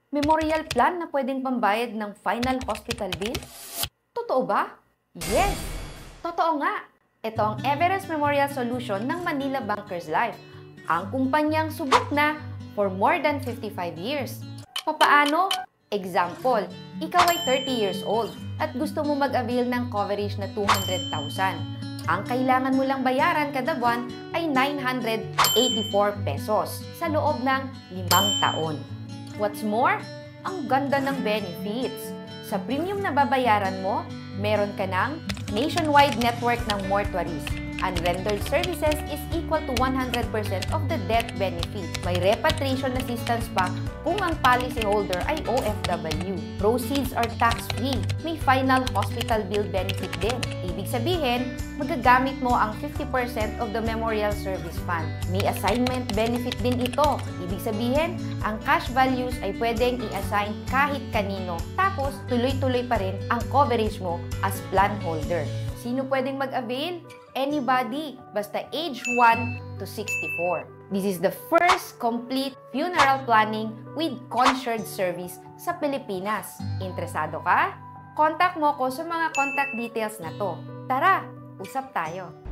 Memorial plan na pwedeng pambayad ng final hospital bill? Totoo ba? Yes! Totoo nga! Ito ang Everest Memorial Solution ng Manila Bankers Life, ang kumpanyang subok na for more than 55 years. Papaano? Example, ikaw ay 30 years old at gusto mo mag-avail ng coverage na 200,000. Ang kailangan mo lang bayaran kada buwan ay 984 pesos sa loob ng 5 taon. What's more, ang ganda ng benefits. Sa premium na babayaran mo, meron ka ng nationwide network ng mortuaries. Unrendered services is equal to 100% of the death benefit. May repatriation assistance pa kung ang policyholder ay OFW. Proceeds are tax-free. May final hospital bill benefit din. Ibig sabihin, magagamit mo ang 50% of the Memorial Service Fund. May assignment benefit din ito. Ibig sabihin, ang cash values ay pwedeng i-assign kahit kanino. Tapos, tuloy-tuloy pa rin ang coverage mo as plan holder. Sino pwedeng mag-avail? Anybody, basta age 1 to 64. This is the first complete funeral planning with concierge service sa Pilipinas. Interesado ka? Contact mo ko sa mga contact details na to. Tara, usap tayo!